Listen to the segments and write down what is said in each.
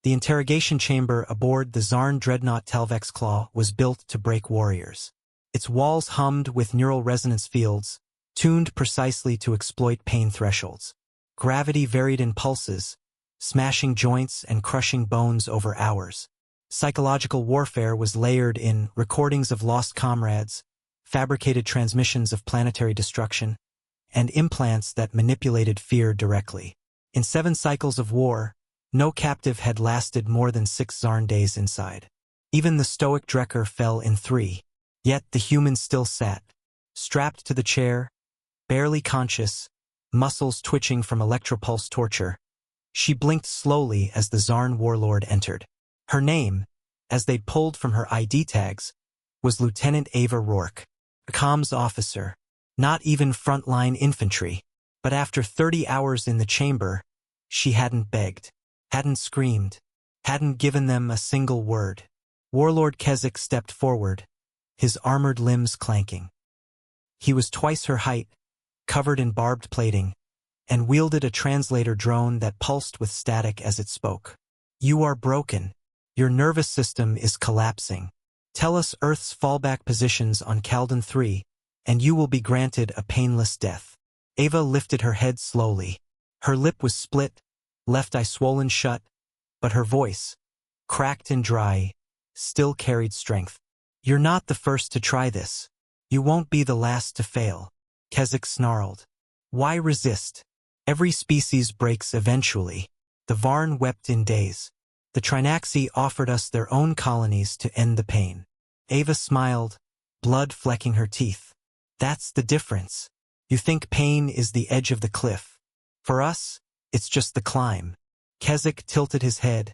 The interrogation chamber aboard the Zarn dreadnought Talvex Claw was built to break warriors. Its walls hummed with neural resonance fields, tuned precisely to exploit pain thresholds. Gravity varied in pulses, smashing joints and crushing bones over hours. Psychological warfare was layered in recordings of lost comrades, fabricated transmissions of planetary destruction, and implants that manipulated fear directly. In 7 cycles of war, no captive had lasted more than 6 Zarn days inside. Even the stoic Drekker fell in 3. Yet the human still sat, strapped to the chair, barely conscious, muscles twitching from electropulse torture. She blinked slowly as the Zarn warlord entered. Her name, as they'd pulled from her ID tags, was Lieutenant Ava Rourke, a comms officer, not even frontline infantry. But after 30 hours in the chamber, she hadn't begged, hadn't screamed, hadn't given them a single word. Warlord Keswick stepped forward, his armored limbs clanking. He was twice her height, covered in barbed plating, and wielded a translator drone that pulsed with static as it spoke. "You are broken. Your nervous system is collapsing. Tell us Earth's fallback positions on Caldan 3, and you will be granted a painless death." Ava lifted her head slowly. Her lip was split, left eye swollen shut, but her voice, cracked and dry, still carried strength. "You're not the first to try this. You won't be the last to fail." Keswick snarled. "Why resist? Every species breaks eventually." The Varn wept in days. The Trinaxi offered us their own colonies to end the pain. Ava smiled, blood flecking her teeth. "That's the difference. You think pain is the edge of the cliff. For us, it's just the climb." Keswick tilted his head,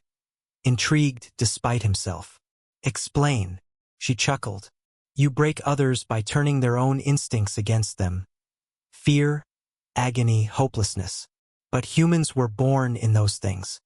intrigued despite himself. "Explain." She chuckled. "You break others by turning their own instincts against them. Fear, agony, hopelessness. But humans were born in those things.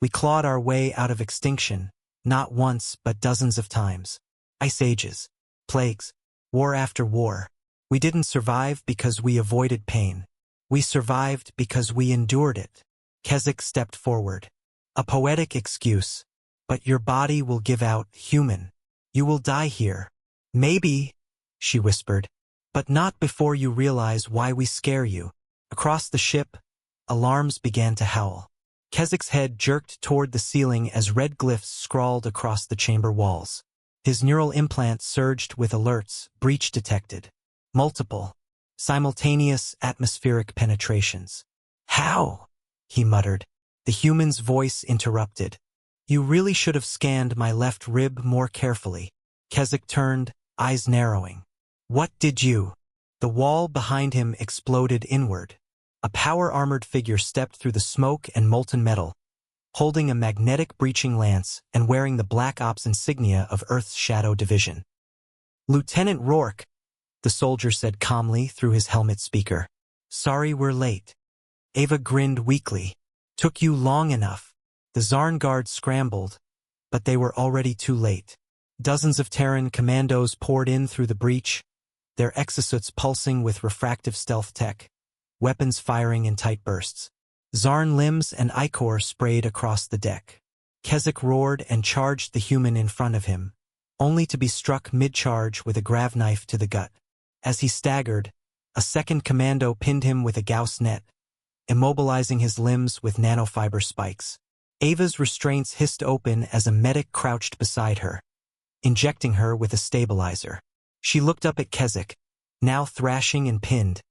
We clawed our way out of extinction, not once but dozens of times. Ice ages, plagues, war after war. We didn't survive because we avoided pain. We survived because we endured it." Keswick stepped forward. "A poetic excuse, but your body will give out, human. You will die here. Maybe," she whispered, "but not before you realize why we scare you." Across the ship, alarms began to howl. Keswick's head jerked toward the ceiling as red glyphs scrawled across the chamber walls. His neural implant surged with alerts, breach detected. Multiple, simultaneous atmospheric penetrations. "How?" he muttered. The human's voice interrupted. "You really should have scanned my left rib more carefully." Keswick turned, eyes narrowing. "What did you?" The wall behind him exploded inward. A power-armored figure stepped through the smoke and molten metal, holding a magnetic breaching lance and wearing the Black Ops insignia of Earth's Shadow Division. "Lieutenant Rourke," the soldier said calmly through his helmet speaker. "Sorry we're late." Ava grinned weakly. "Took you long enough." The Zarn guards scrambled, but they were already too late. Dozens of Terran commandos poured in through the breach, their exosuits pulsing with refractive stealth tech, weapons firing in tight bursts. Zarn limbs and ichor sprayed across the deck. Keswick roared and charged the human in front of him, only to be struck mid-charge with a grav knife to the gut. As he staggered, a second commando pinned him with a Gauss net, immobilizing his limbs with nanofiber spikes. Ava's restraints hissed open as a medic crouched beside her, injecting her with a stabilizer. She looked up at Keswick, now thrashing and pinned,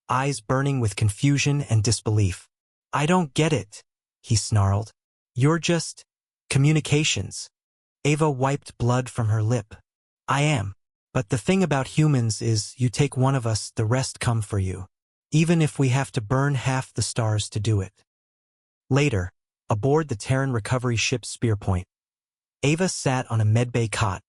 eyes burning with confusion and disbelief. "I don't get it," he snarled. "You're just communications." Ava wiped blood from her lip. "I am. But the thing about humans is you take one of us, the rest come for you. Even if we have to burn half the stars to do it." Later, aboard the Terran recovery ship Spearpoint, Ava sat on a medbay cot,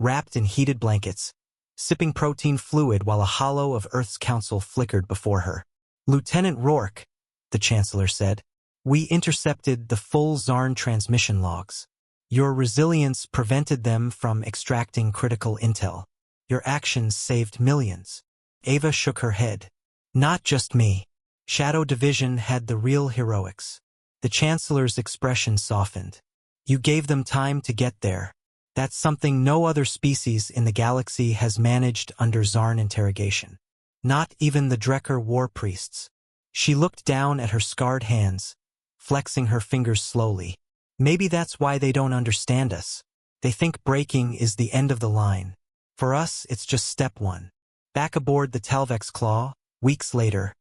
wrapped in heated blankets, sipping protein fluid while a hollow of Earth's Council flickered before her. "Lieutenant Rourke," the Chancellor said, "we intercepted the full Zarn transmission logs. Your resilience prevented them from extracting critical intel. Your actions saved millions." Ava shook her head. "Not just me. Shadow Division had the real heroics. The Chancellor's expression softened. You gave them time to get there. That's something no other species in the galaxy has managed under Zarn interrogation. Not even the Drekker war priests. She looked down at her scarred hands, flexing her fingers slowly. Maybe that's why they don't understand us. They think breaking is the end of the line. For us, it's just step one. Back aboard the Talvex Claw, weeks later,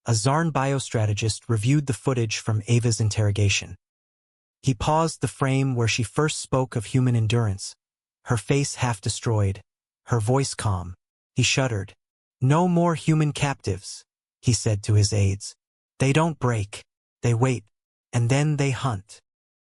a Zarn biostrategist reviewed the footage from Ava's interrogation. He paused the frame where she first spoke of human endurance, her face half destroyed, her voice calm. He shuddered. No more human captives, he said to his aides. They don't break. They wait, and then they hunt.